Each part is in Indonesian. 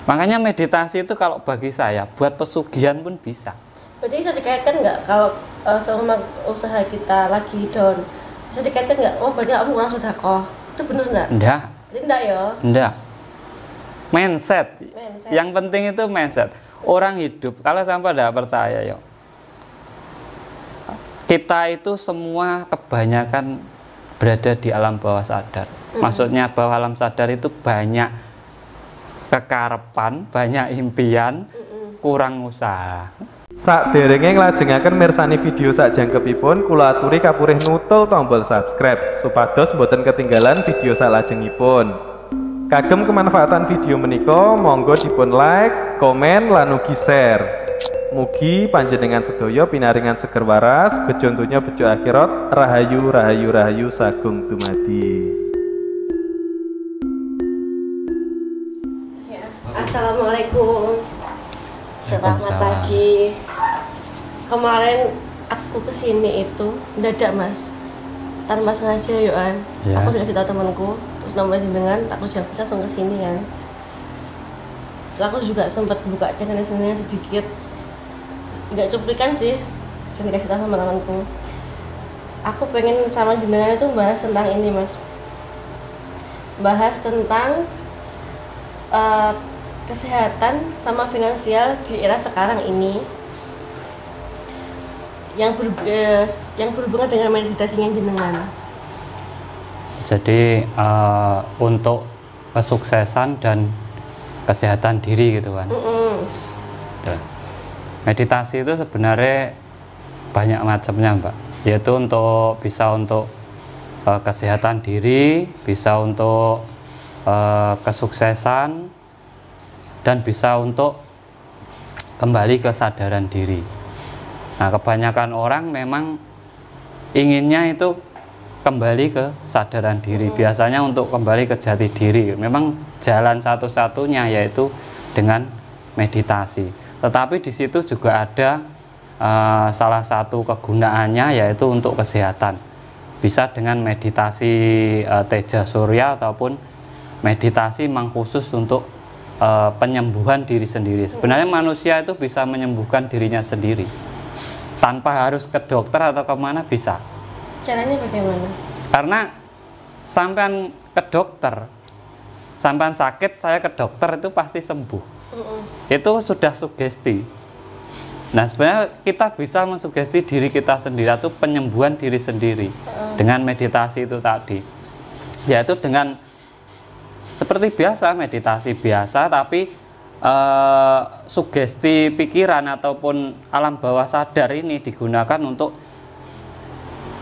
Makanya meditasi itu kalau bagi saya buat pesugihan pun bisa. Berarti bisa dikaitkan nggak kalau seumpama usaha kita lagi down, bisa dikaitkan nggak? Oh berarti kamu kurang sedekah, itu bener nggak? Enggak. Berarti enggak ya? Enggak. Mindset. Mindset. Yang penting itu mindset. Orang hidup, kalau sampai tidak percaya ya, kita itu semua kebanyakan berada di alam bawah sadar. Maksudnya bawah alam sadar itu banyak kekarepan, banyak impian, kurang usaha. Sakderenge nglajengaken mirsani video sakjangkepipun, kula aturi kapurih nutul tombol subscribe supados boten ketinggalan video salajengipun. Kagem kemanfaatan video menika monggo dipun like, komen lan ugi share. Mugi panjenengan sedaya pinaringan seger waras, bejo donya bejo akhirat, rahayu rahayu rahayu sagung dumadi. Assalamualaikum. Selamat pagi. Kemarin aku kesini itu mendadak mas, tanpa sengaja Yohan. Ya. Aku dikasih tahu temanku, terus nomor jenengan, aku jawab langsung kesini kan. Terus aku juga sempat buka channel-channelnya sedikit, tidak cuplikan sih, saya dikasih tahu sama temanku. Aku pengen sama jenengan itu bahas tentang ini mas, bahas tentang kesehatan sama finansial di era sekarang ini yang berhubungan dengan meditasinya jenengan. Jadi untuk kesuksesan dan kesehatan diri gitu kan. Tuh. Meditasi itu sebenarnya banyak macamnya Mbak, yaitu bisa untuk kesehatan diri, bisa untuk kesuksesan, dan bisa untuk kembali kesadaran diri. Nah, kebanyakan orang memang inginnya itu kembali ke kesadaran diri. Biasanya untuk kembali ke jati diri, memang jalan satu-satunya yaitu dengan meditasi. Tetapi di situ juga ada salah satu kegunaannya yaitu untuk kesehatan. Bisa dengan meditasi Teja Surya ataupun meditasi memang khusus untuk penyembuhan diri sendiri. Sebenarnya manusia itu bisa menyembuhkan dirinya sendiri tanpa harus ke dokter atau kemana, bisa. Caranya bagaimana? Karena sampean ke dokter, sampean sakit, saya ke dokter itu pasti sembuh. Itu sudah sugesti. Nah sebenarnya kita bisa mensugesti diri kita sendiri, atau penyembuhan diri sendiri dengan meditasi itu tadi, yaitu dengan seperti biasa, meditasi biasa, tapi sugesti pikiran ataupun alam bawah sadar ini digunakan untuk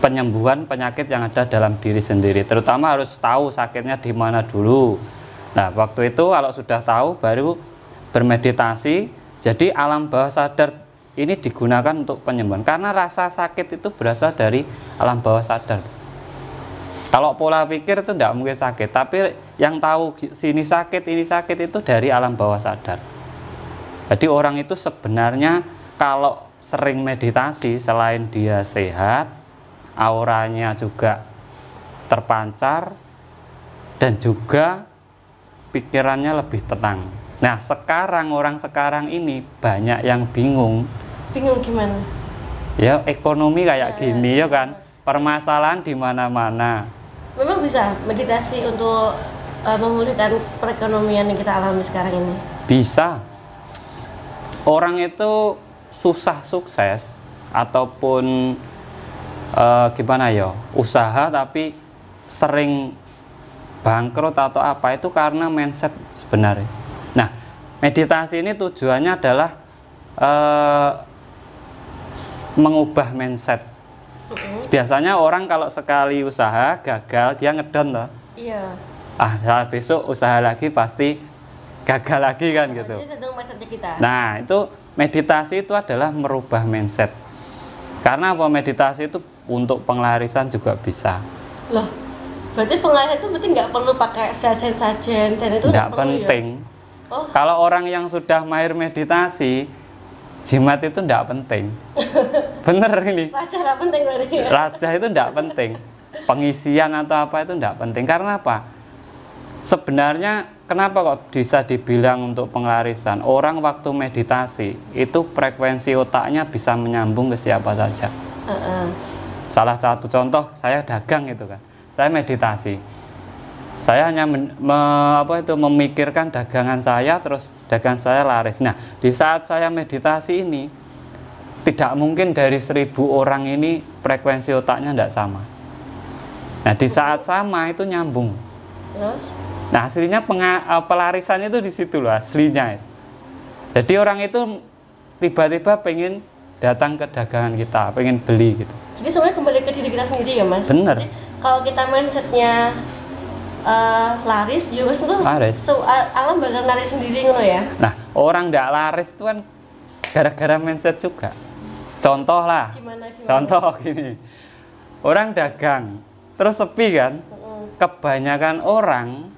penyembuhan penyakit yang ada dalam diri sendiri. Terutama harus tahu sakitnya di mana dulu. Nah, waktu itu kalau sudah tahu baru bermeditasi. Jadi alam bawah sadar ini digunakan untuk penyembuhan. Karena rasa sakit itu berasal dari alam bawah sadar. Kalau pola pikir itu tidak mungkin sakit, tapi yang tahu sini sakit, ini sakit itu dari alam bawah sadar. Jadi orang itu sebenarnya kalau sering meditasi, selain dia sehat, auranya juga terpancar, dan juga pikirannya lebih tenang. Nah sekarang, orang sekarang ini banyak yang bingung. Bingung gimana? Ya ekonomi kayak gini ya kan, permasalahan di mana-mana. Memang bisa meditasi untuk memulihkan perekonomian yang kita alami sekarang ini? Bisa. Orang itu susah sukses ataupun gimana ya, usaha tapi sering bangkrut atau apa, itu karena mindset sebenarnya. Nah meditasi ini tujuannya adalah mengubah mindset. Biasanya orang kalau sekali usaha gagal, dia ngedon loh. Iya. Besok usaha lagi pasti gagal lagi kan gitu. Jadi tentang mindsetnya kita. Nah itu meditasi itu adalah merubah mindset. Karena apa, meditasi itu untuk penglarisan juga bisa. Loh, berarti penglarisan itu berarti nggak perlu pakai sajen-sajen dan itu nggak penting. Ya? Oh. Kalau orang yang sudah mahir meditasi, jimat itu tidak penting. Bener ini. Raja tidak penting berarti. Raja itu tidak penting. Pengisian atau apa itu tidak penting. Karena apa? Sebenarnya kenapa kok bisa dibilang untuk penglarisan? Orang waktu meditasi itu frekuensi otaknya bisa menyambung ke siapa saja. Salah satu contoh, saya dagang gitu kan. Saya meditasi. Saya hanya memikirkan dagangan saya, terus dagangan saya laris. Nah, di saat saya meditasi ini, tidak mungkin dari 1000 orang ini frekuensi otaknya tidak sama. Nah, di saat sama itu nyambung. Terus? Nah, aslinya pelarisan itu di situ loh, aslinya. Jadi orang itu tiba-tiba pengen datang ke dagangan kita, pengen beli gitu. Jadi sebenarnya kembali ke diri kita sendiri ya, Mas? Bener. Jadi, kalau kita mindsetnya laris, ya wes itu alam bakal narik sendiri ngono ya. Nah, orang ndak laris itu kan gara-gara mindset juga. Contoh lah. Gimana? Contoh gini. Orang dagang, terus sepi kan? Kebanyakan orang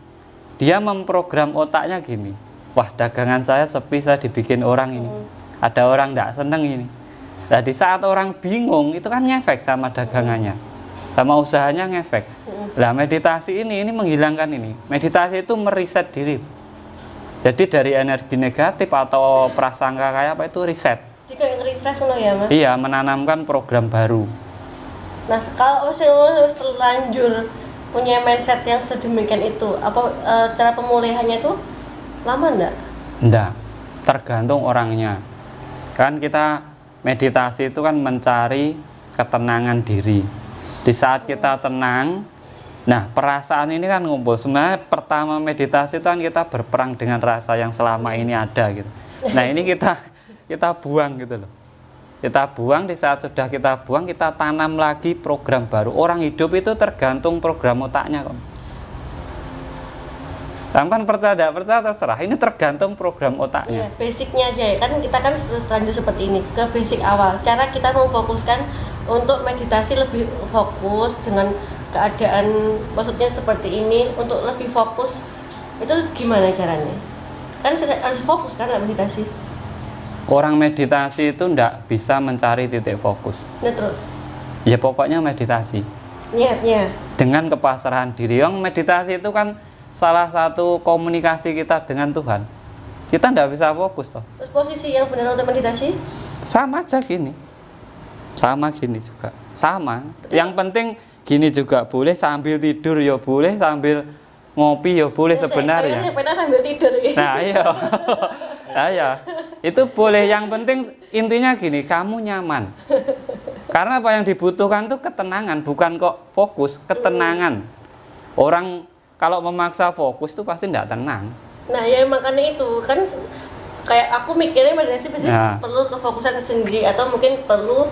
dia memprogram otaknya gini. Wah, dagangan saya sepi, saya dibikin orang ini. Ada orang ndak seneng ini. Nah, di saat orang bingung itu kan ngefek sama dagangannya. Sama usahanya ngefek. Lah meditasi ini menghilangkan ini. Meditasi itu meriset diri. Jadi dari energi negatif atau prasangka kayak apa itu riset. Jadi kayak nge-refresh ngono ya, Mas? Iya, menanamkan program baru. Nah, kalau harus terlanjur punya mindset yang sedemikian itu, apa cara pemulihannya itu lama enggak? Enggak. Tergantung orangnya. Kan kita meditasi itu kan mencari ketenangan diri. Di saat kita tenang, nah perasaan ini kan ngumpul. Sebenarnya pertama meditasi itu kan kita berperang dengan rasa yang selama ini ada gitu. Nah ini kita buang gitu loh. Kita buang, di saat sudah kita buang kita tanam lagi program baru. Orang hidup itu tergantung program otaknya kok. Sampai percaya tidak percaya terserah. Ini tergantung program otaknya. Ya, basicnya aja ya. Kan kita kan terlanjur seperti ini ke basic awal. Cara kita memfokuskan untuk meditasi lebih fokus dengan keadaan, maksudnya seperti ini, untuk lebih fokus itu gimana caranya? Kan harus fokus kan meditasi. Orang meditasi itu ndak bisa mencari titik fokus. Nah terus? Ya pokoknya meditasi. Niatnya? Dengan kepasrahan diri. Yang meditasi itu kan salah satu komunikasi kita dengan Tuhan. Kita ndak bisa fokus toh. Terus posisi yang benar untuk meditasi? Sama aja gini. Sama gini juga. Sama. Yang penting gini juga boleh, sambil tidur ya boleh, sambil ngopi ya boleh sebenarnya. Saya pernah sambil tidur ya. Nah iya. Nah, ya. Itu boleh, yang penting intinya gini, kamu nyaman. Karena apa yang dibutuhkan tuh ketenangan, bukan kok fokus, ketenangan. Orang kalau memaksa fokus tuh pasti tidak tenang. Nah ya makanya itu kan kayak aku mikirnya meditasi pasti perlu kefokusan sendiri, atau mungkin perlu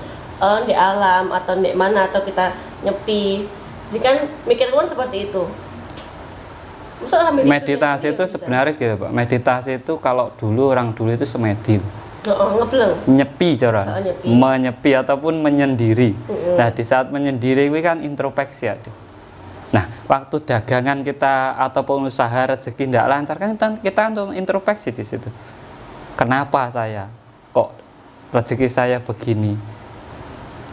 di alam atau di mana, atau kita nyepi. Jadi kan mikirku kan seperti itu. Meditasi itu sebenarnya gitu Pak. Meditasi itu kalau orang dulu itu semedi. Ngebleng. Nyepi cara. Menyepi ataupun menyendiri. Nah, di saat menyendiri itu kan introspeksi ada. Nah, waktu dagangan kita ataupun usaha rezeki tidak lancar kan kita untuk introspeksi di situ. Kenapa saya kok rezeki saya begini?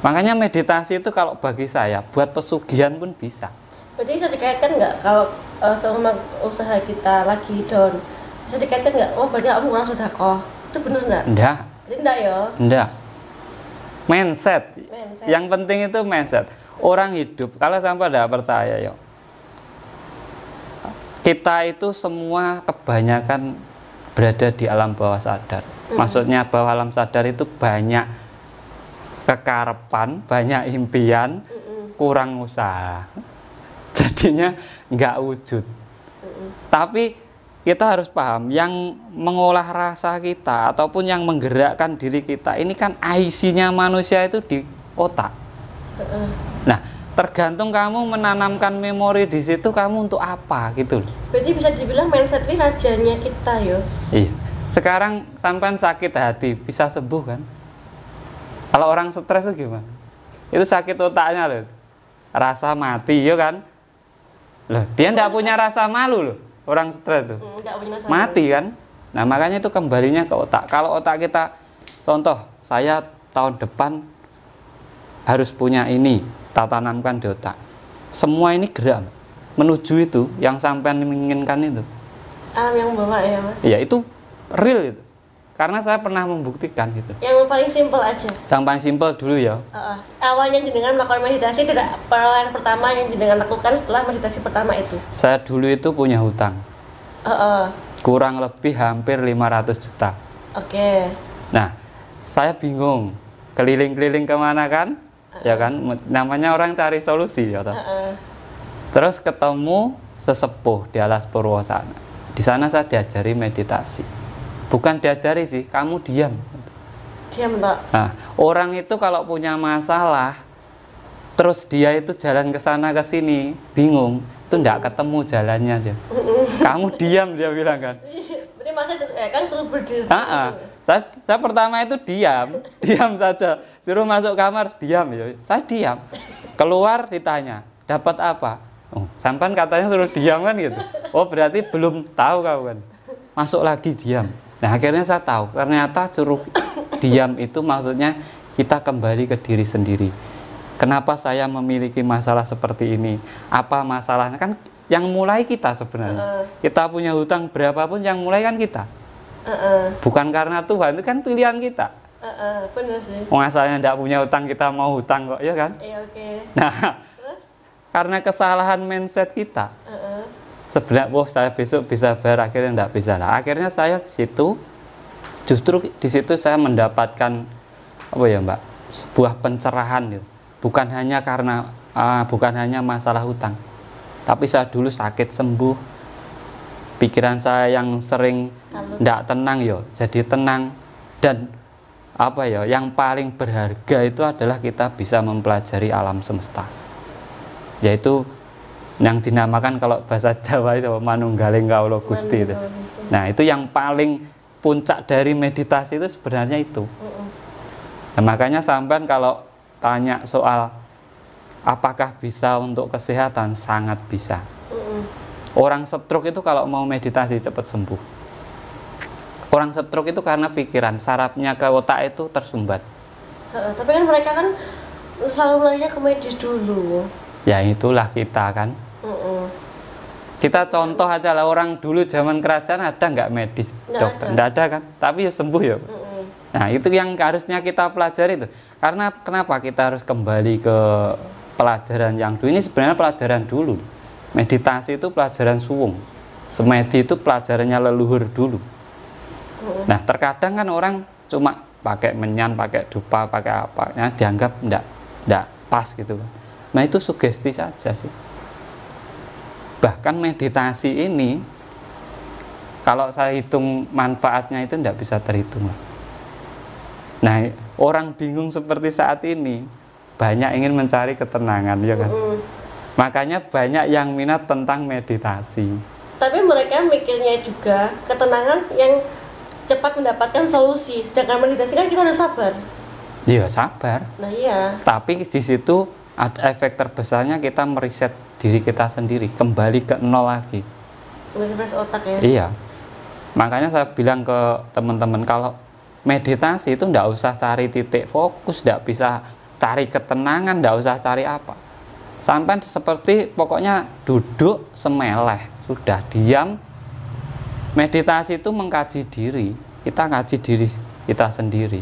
Makanya meditasi itu kalau bagi saya buat pesugihan pun bisa. Berarti bisa dikaitkan nggak kalau selama usaha kita lagi down, bisa dikaitkan nggak? Oh berarti kamu kurang sedekah, itu benar nggak? Enggak. Jadi enggak ya? Enggak. Mindset. Yang penting itu mindset. Orang hidup, kalau sampai tidak percaya ya, kita itu semua kebanyakan berada di alam bawah sadar. Maksudnya bawah alam sadar itu banyak kekarepan, banyak impian, kurang usaha. Jadinya nggak wujud. Tapi kita harus paham, yang mengolah rasa kita ataupun yang menggerakkan diri kita ini kan IC-nya manusia itu di otak. Nah, tergantung kamu menanamkan memori di situ, kamu untuk apa gitu. Berarti bisa dibilang mindset ini rajanya kita ya. Iya. Sekarang sampai sakit hati bisa sembuh kan? Kalau orang stres itu gimana? Itu sakit otaknya loh. Rasa mati ya kan? Loh, dia tidak punya rasa malu loh, orang stres itu. Mati kan? Nah, makanya itu kembalinya ke otak. Kalau otak kita, contoh, saya tahun depan harus punya ini, tak tanamkan di otak. Semua ini gerak menuju itu, yang sampai menginginkan itu. Alam yang bawa ya mas. Iya, itu real itu. Karena saya pernah membuktikan gitu. Yang paling simpel aja. Yang paling simpel dulu ya. Awalnya jenengan melakukan meditasi, tidak perlahan pertama yang jenengan lakukan setelah meditasi pertama itu. Saya dulu itu punya hutang. Kurang lebih hampir 500 juta. Oke. Nah, saya bingung. Keliling-keliling kemana kan? Ya kan? Namanya orang cari solusi ya toh. Terus ketemu sesepuh di Alas Purwosana. Di sana saya diajari meditasi. Bukan diajari sih, kamu diam. Diam toh. Nah, orang itu kalau punya masalah, terus dia itu jalan ke sana ke sini, bingung, itu enggak ketemu jalannya dia. Kamu diam, dia bilang kan. Berarti masa kan suruh berdiri. Saya pertama itu diam saja. Suruh masuk kamar, diam ya. Saya diam. Keluar ditanya, dapat apa? Oh, sampan katanya suruh diam kan gitu. Oh, berarti belum tahu kau kan. Masuk lagi diam. Nah, akhirnya saya tahu, ternyata suruh diam itu maksudnya kita kembali ke diri sendiri. Kenapa saya memiliki masalah seperti ini? Apa masalahnya? Kan yang mulai kita sebenarnya. Kita punya hutang berapapun yang mulai kan kita. Bukan karena Tuhan, itu kan pilihan kita. Benar sih. Asalnya tidak punya hutang, kita mau hutang kok, ya kan? Iya, oke. Nah, Terus? karena kesalahan mindset kita. Sebenarnya, saya besok bisa bayar, akhirnya tidak bisa. Nah, akhirnya saya justru di situ saya mendapatkan apa ya Mbak, sebuah pencerahan gitu. Bukan hanya masalah hutang, tapi saya dulu sakit sembuh, pikiran saya yang sering tidak tenang jadi tenang, dan apa ya, yang paling berharga itu adalah kita bisa mempelajari alam semesta, yaitu yang dinamakan kalau bahasa Jawa itu manunggaling kawula Gusti itu. Nah, itu yang paling puncak dari meditasi itu sebenarnya itu. Nah, makanya sampean kalau tanya soal apakah bisa untuk kesehatan, sangat bisa. Orang stroke itu kalau mau meditasi cepat sembuh. Orang stroke itu karena pikiran, sarafnya ke otak itu tersumbat. Tapi kan mereka kan selalu larinya ke medis dulu. Ya itulah kita kan. Kita contoh aja lah, orang dulu zaman kerajaan ada nggak medis dokter? Nggak ada kan, tapi ya sembuh ya. Nah, itu yang harusnya kita pelajari itu. Karena kenapa kita harus kembali ke pelajaran yang dulu? Ini sebenarnya pelajaran dulu. Meditasi itu pelajaran suwung. Semedi itu pelajarannya leluhur dulu. Nah, terkadang kan orang cuma pakai menyan, pakai dupa, pakai apa, ya, dianggap enggak pas gitu. Nah, itu sugesti saja sih. Bahkan meditasi ini, kalau saya hitung manfaatnya itu enggak bisa terhitung. Nah, orang bingung seperti saat ini, banyak ingin mencari ketenangan, ya kan? Makanya banyak yang minat tentang meditasi. Tapi mereka mikirnya juga ketenangan yang cepat mendapatkan solusi. Sedangkan meditasi kan kita harus sabar. Iya, sabar. Nah, iya. Tapi di situ ada efek terbesarnya, kita meriset diri kita sendiri, kembali ke nol lagi. Merefresh otak ya. Iya. Makanya saya bilang ke teman-teman, kalau meditasi itu enggak usah cari titik fokus, enggak bisa cari ketenangan, enggak usah cari apa. Sampai seperti pokoknya duduk semeleh, sudah diam. Meditasi itu mengkaji diri, kita ngaji diri kita sendiri.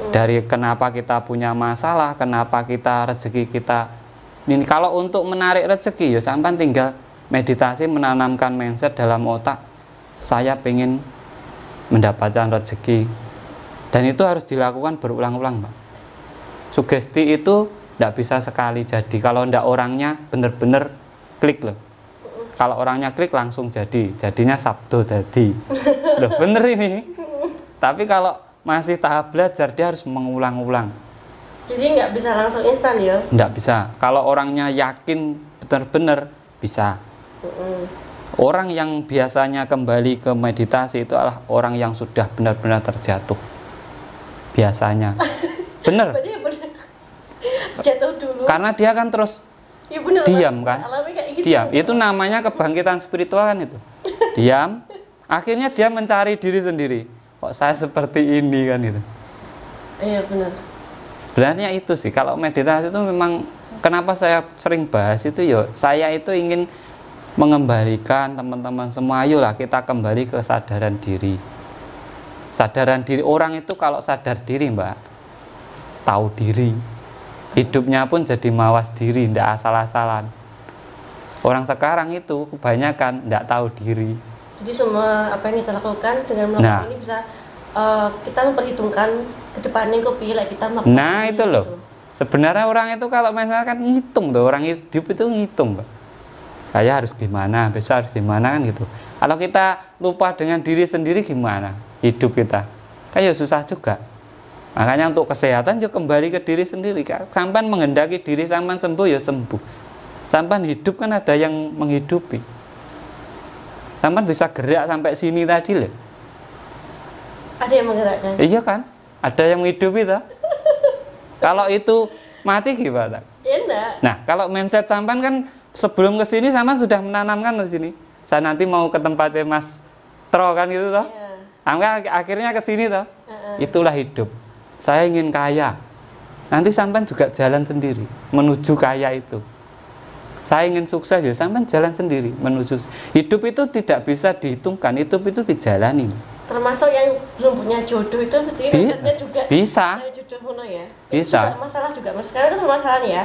Dari kenapa kita punya masalah, kenapa kita rezeki kita. Ini kalau untuk menarik rezeki ya sampai tinggal meditasi, menanamkan mindset dalam otak, saya pengen mendapatkan rezeki. Dan itu harus dilakukan berulang-ulang, Mbak. Sugesti itu tidak bisa sekali jadi. Kalau tidak orangnya benar-benar klik loh. Kalau orangnya klik langsung jadinya sabdo jadi. Loh, bener ini. Tapi kalau masih tahap belajar, dia harus mengulang-ulang. Jadi nggak bisa langsung instan ya? Nggak bisa. Kalau orangnya yakin benar-benar bisa. Orang yang biasanya kembali ke meditasi itu adalah orang yang sudah benar-benar terjatuh. Biasanya. Bener. Berarti ya bener. Jatuh dulu. Karena dia kan terus ya bener, diam Mas. kan? Kayak gitu. Diam. Itu namanya kebangkitan spiritual kan itu. Diam. Akhirnya dia mencari diri sendiri. Kok saya seperti ini kan gitu. Iya benar. Sebenarnya itu sih, kalau meditasi itu memang kenapa saya sering bahas itu ya, saya itu ingin mengembalikan teman-teman semua, ayolah kita kembali ke kesadaran diri. Sadaran diri orang itu kalau sadar diri, Mbak, tahu diri, hidupnya pun jadi mawas diri, tidak asal-asalan. Orang sekarang itu kebanyakan tidak tahu diri. Jadi semua apa yang kita lakukan dengan melakukan ini bisa kita memperhitungkan ke depannya kok pilih kita melakukan. Nah itu loh. Gitu. Sebenarnya orang itu kalau misalkan ngitung tuh, orang hidup itu ngitung, Mbak. Saya harus gimana, besok harus gimana kan gitu. Kalau kita lupa dengan diri sendiri gimana hidup kita? Kayak susah juga. Makanya untuk kesehatan juga kembali ke diri sendiri. Sampai menghendaki diri sampai sembuh ya sembuh. Sampai hidup kan ada yang menghidupi. Sampai bisa gerak sampai sini tadi loh. Ada yang menggerakkan? Iya kan? Ada yang menghidupi toh. Kalau itu mati gimana? Ya enggak. Nah, kalau mindset sampan kan sebelum ke sini sampan sudah menanamkan di sini. Saya nanti mau ke tempatnya Mas Tro kan gitu toh. Yeah. Akhirnya ke sini toh. Itulah hidup. Saya ingin kaya. Nanti sampan juga jalan sendiri menuju kaya itu. Saya ingin sukses ya sampan jalan sendiri menuju. Hidup itu tidak bisa dihitungkan, hidup itu dijalani. Termasuk yang belum punya jodoh itu berarti mindsetnya juga bisa. Jodoh ya. Bisa. Itu juga masalah juga. Mas sekarang itu masalahnya ya.